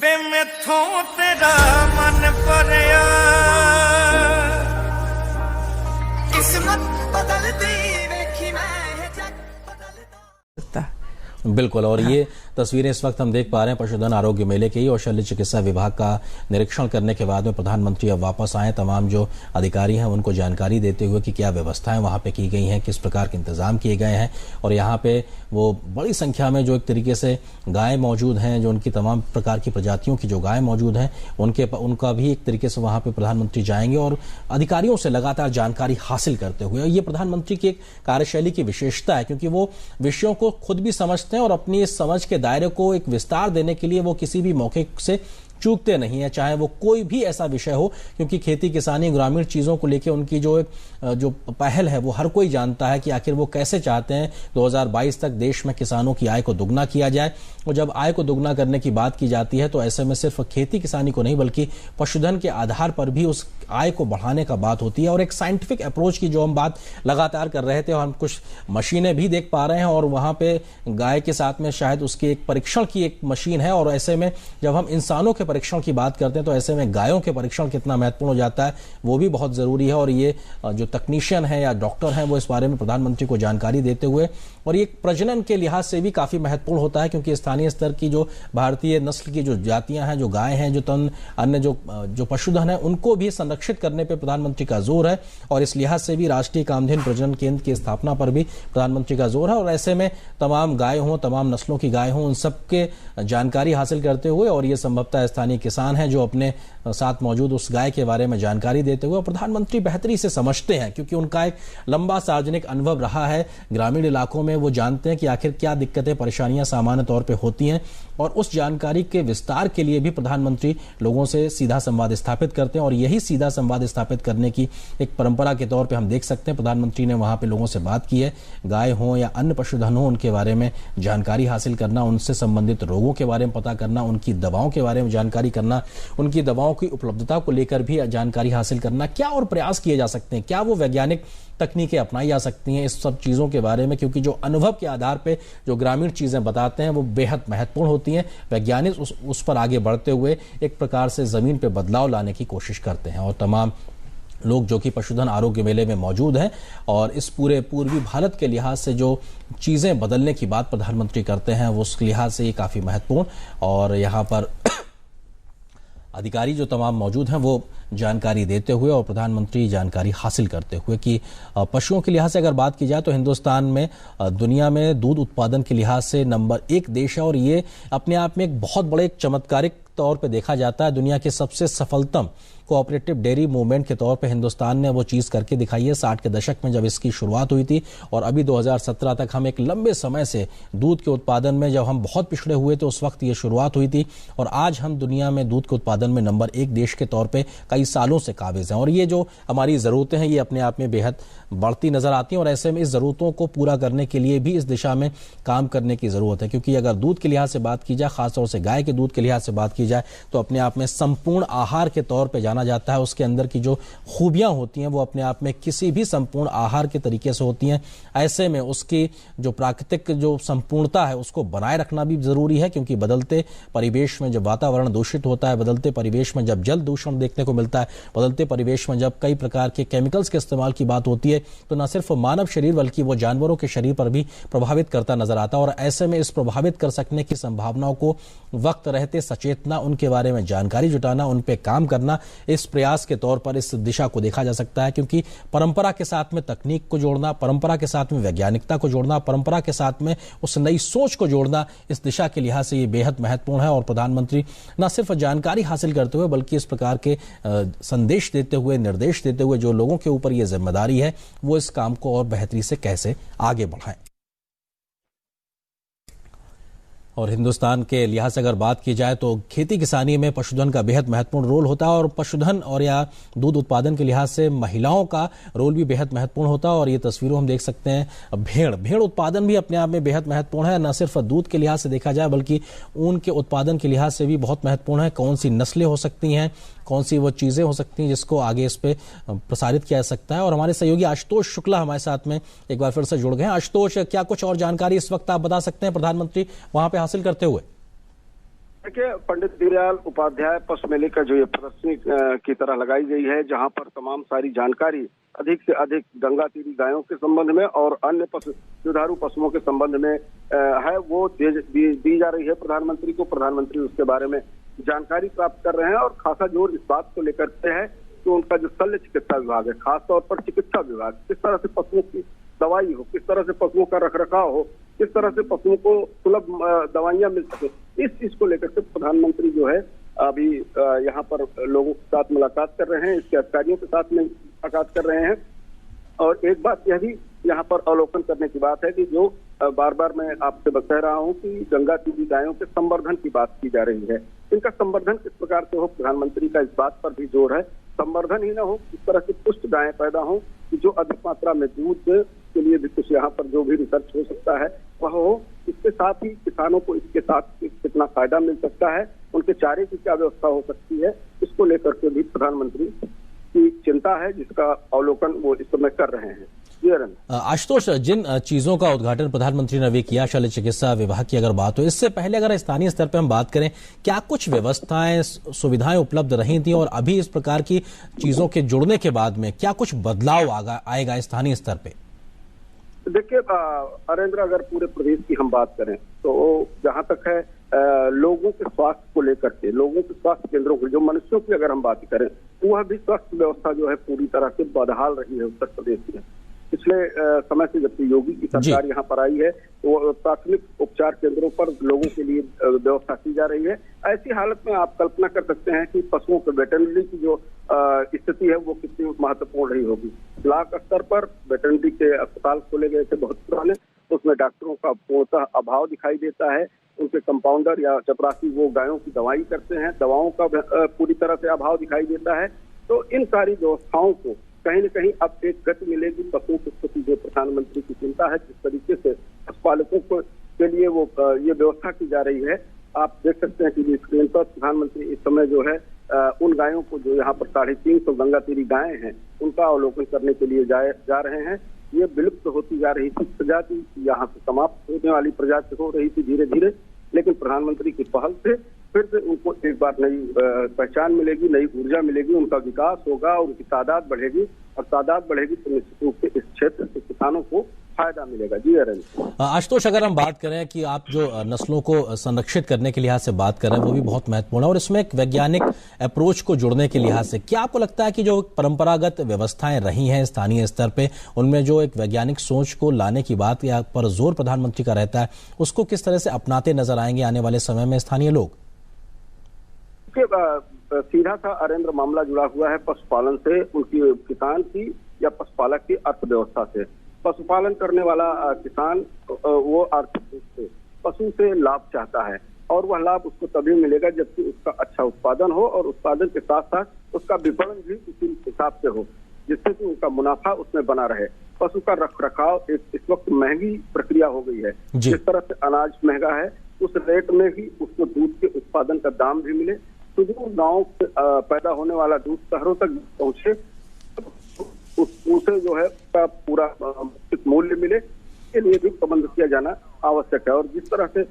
वे मैथों तेरा मन भरिया किस्मत बदलती देखी मैं जग बदलता। बिल्कुल। और ये तस्वीरें इस वक्त हम देख पा रहे हैं पशुधन आरोग्य मेले की और शल्य चिकित्सा विभाग का निरीक्षण करने के बाद में प्रधानमंत्री अब वापस आए, तमाम जो अधिकारी हैं उनको जानकारी देते हुए कि क्या व्यवस्थाएं वहां पे की गई हैं, किस प्रकार के इंतजाम किए गए हैं। और यहाँ पे वो बड़ी संख्या में जो एक तरीके से गाय मौजूद हैं, जो उनकी तमाम प्रकार की प्रजातियों की जो गाय मौजूद हैं उनका भी एक तरीके से वहां पर प्रधानमंत्री जाएंगे और अधिकारियों से लगातार जानकारी हासिल करते हुए। ये प्रधानमंत्री की एक कार्यशैली की विशेषता है, क्योंकि वो विषयों को खुद भी समझते हैं और अपनी इस समझ के दायरे को एक विस्तार देने के लिए वो किसी भी मौके से चूकते नहीं है, चाहे वो कोई भी ऐसा विषय हो। क्योंकि खेती किसानी ग्रामीण चीजों को लेकर उनकी जो पहल है वो हर कोई जानता है कि आखिर वो कैसे चाहते हैं 2022 तक देश में किसानों की आय को दुगना किया जाए। और जब आय को दुगना करने की बात की जाती है तो ऐसे में सिर्फ खेती किसानी को नहीं बल्कि पशुधन के आधार पर भी उस आय को बढ़ाने का बात होती है। और एक साइंटिफिक अप्रोच की जो हम बात लगातार कर रहे थे, और हम कुछ मशीनें भी देख पा रहे हैं और वहां पे गाय के साथ में शायद उसकी एक परीक्षण की एक मशीन है। और ऐसे में जब हम इंसानों के परीक्षण की बात करते हैं तो ऐसे में गायों के परीक्षण कितना महत्वपूर्ण हो जाता है वो भी बहुत जरूरी है। और ये जो तकनीशियन है या डॉक्टर हैं वो इस बारे में प्रधानमंत्री को जानकारी देते हुए, और ये प्रजनन के लिहाज से भी काफी महत्वपूर्ण होता है, क्योंकि स्थानीय स्तर की जो भारतीय नस्ल की जो जातियां हैं, जो गाय हैं, जो अन्य जो पशुधन है, उनको भी संरक्षित करने पर प्रधानमंत्री का जोर है। और इस लिहाज से भी राष्ट्रीय कामधेनु प्रजनन केंद्र की स्थापना पर भी प्रधानमंत्री का जोर है। और ऐसे में तमाम गाय हों, तमाम नस्लों की गाय हों, उन सबके जानकारी हासिल करते हुए, और ये संभवतः स्थानीय किसान हैं जो अपने साथ मौजूद उस गाय के बारे में जानकारी देते हुए, प्रधानमंत्री बेहतरी से समझते हैं क्योंकि उनका एक लंबा सार्वजनिक अनुभव रहा है ग्रामीण इलाकों में। वो जानते हैं कि आखिर क्या दिक्कतें परेशानियां सामान्य तौर पे होती हैं, और उस जानकारी के विस्तार के लिए भी प्रधानमंत्री लोगों से सीधा संवाद स्थापित करते हैं। और यही सीधा संवाद स्थापित करने की एक परंपरा के तौर पे हम देख सकते हैं प्रधानमंत्री ने वहां पे लोगों से बात की है। गाय हो या अन्य पशुधन हो, उनके बारे में जानकारी हासिल करना, उनसे संबंधित रोगों के बारे में पता करना, उनकी दवाओं के बारे में जानकारी करना, उनकी दवाओं की उपलब्धता को लेकर भी जानकारी हासिल करना, क्या और प्रयास किए जा सकते हैं, क्या वो वैज्ञानिक तकनीकें अपनाई जा सकती हैं, इस सब चीजों के बारे में। क्योंकि जो अनुभव के आधार पे जो ग्रामीण चीजें बताते हैं वो बेहद महत्वपूर्ण होती हैं। वैज्ञानिक उस पर आगे बढ़ते हुए एक प्रकार से जमीन पे बदलाव लाने की कोशिश करते हैं। और तमाम लोग जो कि पशुधन आरोग्य मेले में मौजूद हैं और इस पूरे पूर्वी भारत के लिहाज से जो चीजें बदलने की बात प्रधानमंत्री करते हैं वो उस लिहाज से ये काफी महत्वपूर्ण। और यहाँ पर अधिकारी जो तमाम मौजूद हैं वो जानकारी देते हुए और प्रधानमंत्री जानकारी हासिल करते हुए कि पशुओं के लिहाज से अगर बात की जाए तो हिंदुस्तान में दुनिया में दूध उत्पादन के लिहाज से नंबर 1 देश है। और ये अपने आप में एक बहुत बड़े चमत्कारिक तौर पे देखा जाता है। दुनिया के सबसे सफलतम कोऑपरेटिव डेयरी मूवमेंट के तौर पे हिंदुस्तान ने वो चीज करके दिखाई है 60 के दशक में जब इसकी शुरुआत हुई थी। और अभी 2017 तक हम एक लंबे समय से दूध के उत्पादन में जब हम बहुत पिछड़े हुए थे उस वक्त ये शुरुआत हुई थी। और आज हम दुनिया में दूध के उत्पादन में नंबर 1 देश के तौर पे कई सालों से काबिज हैं। और ये जो हमारी जरूरतें हैं ये अपने आप में बेहद बढ़ती नजर आती हैं। और ऐसे में इस जरूरतों को पूरा करने के लिए भी इस दिशा में काम करने की जरूरत है। क्योंकि अगर दूध के लिहाज से बात की जाए, खासतौर से गाय के दूध के लिहाज से बात की जाए, तो अपने आप में संपूर्ण आहार के तौर पे जाना जाता है। उसके अंदर की जो खूबियां होती हैं वो अपने आप में किसी भी संपूर्ण आहार के तरीके से होती हैं। ऐसे में उसकी जो प्राकृतिक जो संपूर्णता है उसको बनाए रखना भी जरूरी है। क्योंकि बदलते परिवेश में जब वातावरण दूषित होता है, बदलते परिवेश में जब जल दूषण देखने को मिलता है, बदलते परिवेश में जब कई प्रकार के केमिकल्स के इस्तेमाल की बात होती है, तो न सिर्फ मानव शरीर बल्कि वो जानवरों के शरीर पर भी प्रभावित करता नजर आता है। और ऐसे में इस प्रभावित कर सकने की संभावनाओं को वक्त रहते सचेतना, उनके बारे में जानकारी जुटाना, उन पे काम करना, इस प्रयास के तौर पर इस दिशा को देखा जा सकता है। क्योंकि परंपरा के साथ में तकनीक को जोड़ना, परंपरा के साथ में वैज्ञानिकता को जोड़ना, परंपरा के साथ में उस नई सोच को जोड़ना, इस दिशा के लिहाज से ये बेहद महत्वपूर्ण है। और प्रधानमंत्री न सिर्फ जानकारी हासिल करते हुए बल्कि इस प्रकार के संदेश देते हुए, निर्देश देते हुए जो लोगों के ऊपर ये जिम्मेदारी है वो इस काम को और बेहतरी से कैसे आगे बढ़ाएं। और हिंदुस्तान के लिहाज से अगर बात की जाए तो खेती किसानी में पशुधन का बेहद महत्वपूर्ण रोल होता है। और पशुधन और या दूध उत्पादन के लिहाज से महिलाओं का रोल भी बेहद महत्वपूर्ण होता है। और ये तस्वीरों हम देख सकते हैं भेड़ उत्पादन भी अपने आप में बेहद महत्वपूर्ण है। न सिर्फ दूध के लिहाज से देखा जाए बल्कि ऊन के उत्पादन के लिहाज से भी बहुत महत्वपूर्ण है। कौन सी नस्लें हो सकती हैं, कौन सी वो चीजें हो सकती हैं जिसको आगे इस पे प्रसारित किया जा सकता है। और हमारे सहयोगी आशुतोष शुक्ला हमारे साथ में एक बार फिर से जुड़ गए हैं। आशुतोष, क्या कुछ और जानकारी इस वक्त आप बता सकते हैं प्रधानमंत्री वहां पे हासिल करते हुए? देखिए, पंडित दीनदयाल उपाध्याय पशु मेले का जो ये प्रदर्शनी की तरह लगाई गई है, जहां पर तमाम सारी जानकारी अधिक से अधिक गंगा तीरी गायों के संबंध में और अन्य दुधारू पशुओं के संबंध में है, वो दी जा रही है प्रधानमंत्री को। प्रधानमंत्री उसके बारे में जानकारी प्राप्त कर रहे हैं और खासा जोर इस बात को लेकर के है कि उनका जो शल्य चिकित्सा विभाग है, खासतौर पर चिकित्सा विभाग, किस तरह से पशुओं की दवाई हो, किस तरह से पशुओं का रखरखाव हो, किस तरह से पशुओं को सुलभ दवाइयां मिल सके, इस चीज को लेकर के प्रधानमंत्री जो है अभी यहाँ पर लोगों के साथ मुलाकात कर रहे हैं, इसके अधिकारियों के साथ में मुलाकात कर रहे हैं। और एक बात यह भी यहाँ पर अवलोकन करने की बात है कि जो बार बार मैं आपसे बता रहा हूँ कि गंगा तीरी गायों के संवर्धन की बात की जा रही है, इनका संवर्धन किस प्रकार से हो, प्रधानमंत्री का इस बात पर भी जोर है। संवर्धन ही न हो, इस तरह से पुष्ट गायें पैदा हो कि जो अधिक मात्रा में दूध के लिए भी कुछ यहाँ पर जो भी रिसर्च हो सकता है वह हो। इसके साथ ही किसानों को इसके साथ कितना फायदा मिल सकता है, उनके चारे की क्या व्यवस्था हो सकती है, इसको लेकर के भी प्रधानमंत्री की चिंता है, जिसका अवलोकन वो इस समय कर रहे हैं। आशुतोष, जिन चीजों का उद्घाटन प्रधानमंत्री ने अभी किया, शल्य चिकित्सा विभाग की अगर बात हो, इससे पहले अगर स्थानीय स्तर पर हम बात करें, क्या कुछ व्यवस्थाएं सुविधाएं उपलब्ध रही थी और अभी इस प्रकार की चीजों के जुड़ने के बाद में क्या कुछ बदलाव आएगा स्थानीय स्तर पे? देखिए अरेंद्र, अगर पूरे प्रदेश की हम बात करें तो जहां तक है लोगों के स्वास्थ्य को लेकर के, लोगों के स्वास्थ्य केंद्रों की, जो मनुष्यों की अगर हम बात करें, वह भी स्वास्थ्य व्यवस्था जो है पूरी तरह से बदहाल रही है उत्तर प्रदेश में। पिछले समय से जब योगी की सरकार यहाँ पर आई है तो प्राथमिक उपचार केंद्रों पर लोगों के लिए व्यवस्था की जा रही है। ऐसी हालत में आप कल्पना कर सकते हैं कि पशुओं के वेटरनरी की जो स्थिति है वो कितनी महत्वपूर्ण रही होगी। ब्लॉक स्तर पर वेटरनरी के अस्पताल खोले गए थे बहुत पुराने, उसमें डॉक्टरों का पूर्णतः अभाव दिखाई देता है। उनके कंपाउंडर या चपरासी वो गायों की दवाई करते हैं, दवाओं का पूरी तरह से अभाव दिखाई देता है। तो इन सारी व्यवस्थाओं को कहीं न कहीं अब एक गति मिलेगी। पशुओं के प्रति जो प्रधानमंत्री की चिंता है, जिस तरीके से पशुपालकों के लिए वो ये व्यवस्था की जा रही है, आप देख सकते हैं टीवी स्क्रीन पर प्रधानमंत्री इस समय जो है उन गायों को, जो यहाँ पर 350 गंगा तीरी गायें हैं, उनका अवलोकन करने के लिए जा रहे हैं। ये विलुप्त होती जा रही थी प्रजाति, यहाँ से समाप्त होने वाली प्रजाति हो रही थी धीरे धीरे, लेकिन प्रधानमंत्री की पहल से फिर से उनको एक बार नई पहचान मिलेगी, नई ऊर्जा मिलेगी, उनका विकास होगा, उनकी तादाद बढ़ेगी और तादाद बढ़ेगी तो निश्चित रूप से इस क्षेत्र के किसानों को फायदा मिलेगा। जी अरविंद। आशुतोष, अगर हम बात करें कि आप जो नस्लों को संरक्षित करने के लिहाज से बात कर रहे हैं वो भी बहुत महत्वपूर्ण है और इसमें एक वैज्ञानिक अप्रोच को जुड़ने के लिहाज से क्या आपको लगता है कि जो परंपरागत व्यवस्थाएं रही हैं स्थानीय स्तर पे, उनमें जो एक वैज्ञानिक सोच को लाने की बात या पर जोर प्रधानमंत्री का रहता है, उसको किस तरह से अपनाते नजर आएंगे आने वाले समय में स्थानीय लोग? सीधा सा अरेंद्र मामला जुड़ा हुआ है पशुपालन से, उनकी किसान की या पशुपालक की अर्थव्यवस्था से। पशुपालन करने वाला किसान वो आर्थिक रूप से पशु से लाभ चाहता है और वह लाभ उसको तभी मिलेगा जबकि उसका अच्छा उत्पादन हो और उत्पादन के साथ साथ उसका विपणन भी उसी हिसाब से हो, जिससे कि उनका मुनाफा उसमें बना रहे। पशु का रखरखाव इस वक्त महंगी प्रक्रिया हो गई है। जिस तरह से अनाज महंगा है, उस रेट में ही उसको दूध के उत्पादन का दाम भी मिले, सुदूर गांव से पैदा होने वाला दूध शहरों तक पहुंचे, उसे जो है पूरा मूल्य मिले, इसके लिए भी प्रबंध किया जाना आवश्यक है। और जिस तरह से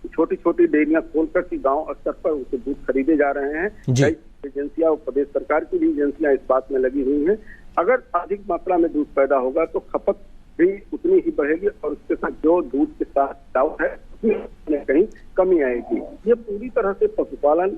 छोटी छोटी डेयरियां खोलकर के गांव स्तर पर उसे दूध खरीदे जा रहे हैं, कई एजेंसियां और प्रदेश सरकार की भी एजेंसियां इस बात में लगी हुई हैं। अगर अधिक मात्रा में दूध पैदा होगा तो खपत भी उतनी ही बढ़ेगी और उसके साथ जो दूध के साथ दाव है उसमें कहीं कमी आएगी। ये पूरी तरह से पशुपालन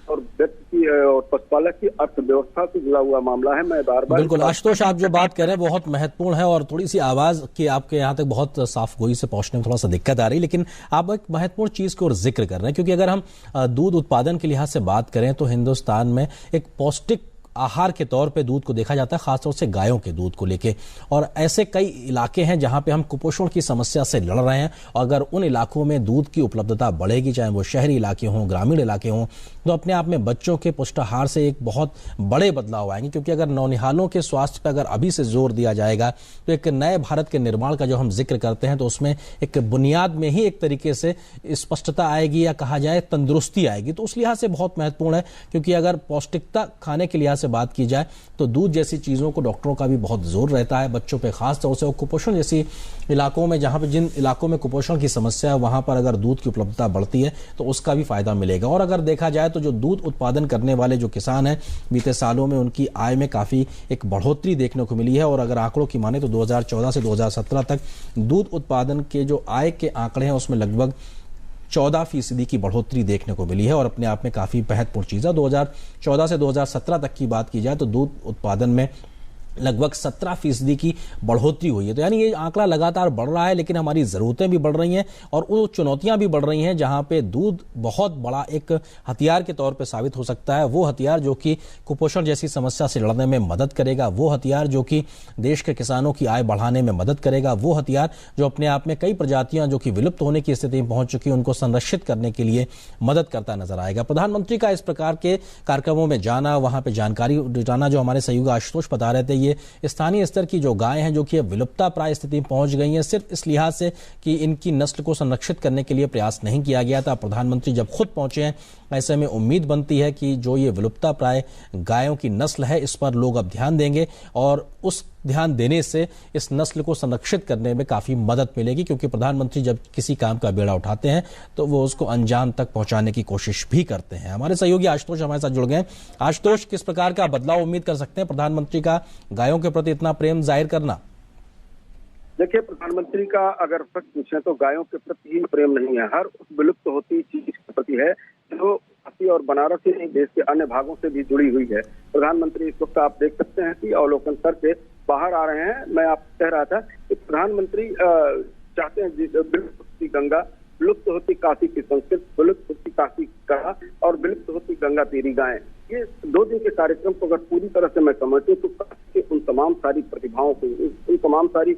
और व्यक्ति की और पशुपालक की अर्थव्यवस्था से जुड़ा हुआ मामला है। मैं बार बार बिल्कुल आशुतोष, आप जो बात कर रहे हैं बहुत महत्वपूर्ण है और थोड़ी सी आवाज की आपके यहाँ तक बहुत साफ गोई से पहुंचने में थोड़ा सा दिक्कत आ रही, लेकिन आप एक महत्वपूर्ण चीज की ओर जिक्र कर रहे हैं, क्योंकि अगर हम दूध उत्पादन के लिहाज से बात करें तो हिंदुस्तान में एक पौष्टिक आहार के तौर पे दूध को देखा जाता है, खासतौर से गायों के दूध को लेके। और ऐसे कई इलाके हैं जहां पे हम कुपोषण की समस्या से लड़ रहे हैं और अगर उन इलाकों में दूध की उपलब्धता बढ़ेगी, चाहे वो शहरी इलाके हों, ग्रामीण इलाके हों, तो अपने आप में बच्चों के पुष्टाहार से एक बहुत बड़े बदलाव आएंगे। क्योंकि अगर नौनिहालों के स्वास्थ्य पर अगर अभी से जोर दिया जाएगा तो एक नए भारत के निर्माण का जो हम जिक्र करते हैं तो उसमें एक बुनियाद में ही एक तरीके से स्पष्टता आएगी या कहा जाए तंदुरुस्ती आएगी। तो उस लिहाज से बहुत महत्वपूर्ण है, क्योंकि अगर पौष्टिकता खाने के लिहाज से बात की जाए तो दूध जैसी चीज़ों को डॉक्टरों का भी बहुत जोर रहता है बच्चों पे खास तौर से, और कुपोषण जैसी इलाकों में जहाँ पे जिन इलाकों में कुपोषण की समस्या है वहाँ पर अगर दूध की उपलब्धता बढ़ती है तो उसका भी फायदा मिलेगा। और अगर देखा जाए तो जो दूध उत्पादन करने वाले जो किसान हैं बीते सालों में उनकी आय में काफ़ी एक बढ़ोतरी देखने को मिली है। और अगर आंकड़ों की माने तो 2014 से 2017 तक दूध उत्पादन के जो आय के आंकड़े हैं उसमें लगभग 14% की बढ़ोतरी देखने को मिली है और अपने आप में काफी महत्वपूर्ण चीज है। 2014 से 2017 तक की बात की जाए तो दूध उत्पादन में लगभग 17% की बढ़ोतरी हुई है। तो यानी ये आंकड़ा लगातार बढ़ रहा है, लेकिन हमारी जरूरतें भी बढ़ रही हैं और वो चुनौतियां भी बढ़ रही हैं जहां पे दूध बहुत बड़ा एक हथियार के तौर पे साबित हो सकता है। वो हथियार जो कि कुपोषण जैसी समस्या से लड़ने में मदद करेगा, वो हथियार जो कि देश के किसानों की आय बढ़ाने में मदद करेगा, वो हथियार जो अपने आप में कई प्रजातियां जो कि विलुप्त होने की स्थिति में पहुंच चुकी है उनको संरक्षित करने के लिए मदद करता नजर आएगा। प्रधानमंत्री का इस प्रकार के कार्यक्रमों में जाना, वहां पर जानकारी जुटाना, जो हमारे सहयोगी आशुतोष बता रहे थे, ये स्थानीय स्तर की जो गायें हैं जो कि विलुप्ता प्राय स्थिति में पहुंच गई हैं, सिर्फ इस लिहाज से कि इनकी नस्ल को संरक्षित करने के लिए प्रयास नहीं किया गया था। प्रधानमंत्री जब खुद पहुंचे हैं ऐसे में उम्मीद बनती है कि जो ये विलुप्ता प्राय गायों की नस्ल है इस पर लोग अब ध्यान देंगे और उस ध्यान देने से इस नस्ल को संरक्षित करने में काफी मदद मिलेगी, क्योंकि प्रधानमंत्री जब किसी काम का बेड़ा उठाते हैं तो वो उसको अंजाम तक पहुंचाने की कोशिश भी करते हैं। हमारे सहयोगी आशुतोष हमारे साथ जुड़ गए। आशुतोष, किस प्रकार का बदलाव उम्मीद कर सकते हैं प्रधानमंत्री का गायों के प्रति इतना प्रेम जाहिर करना? देखिए, प्रधानमंत्री का अगर सच पूछे तो गायों के प्रति ही प्रेम नहीं है, हर उस विलुप्त होती चीज के प्रति है जो काशी और बनारस ही नहीं देश के अन्य भागों से भी जुड़ी हुई है। प्रधानमंत्री इस वक्त आप देख सकते हैं कि अवलोकन स्तर से बाहर आ रहे हैं। मैं आपको कह रहा था कि प्रधानमंत्री चाहते हैं विलुप्त होती गंगा, विलुप्त होती काशी की संस्कृति, विलुप्त होती काशी कला और विलुप्त होती गंगा तेरी गायें। ये 2 दिन के कार्यक्रम को अगर पूरी तरह से मैं समझूं तो काशी के उन तमाम सारी प्रतिभाओं को, उन तमाम सारी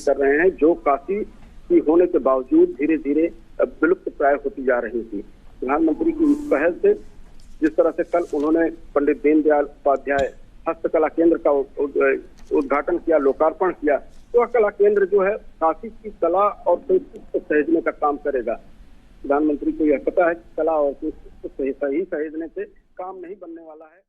कर रहे हैं जो काशी की होने के बावजूद धीरे धीरे विलुप्त प्राय होती जा रही थी। प्रधानमंत्री की इस पहल से जिस तरह से कल उन्होंने पंडित दीनदयाल उपाध्याय हस्तकला केंद्र का उद्घाटन किया, लोकार्पण किया, तो वह कला केंद्र जो है काशी की कला और संस्कृति को सहेजने का काम करेगा। प्रधानमंत्री को यह पता है कि कला और संस्कृति को सही सहेजने से काम नहीं बनने वाला है।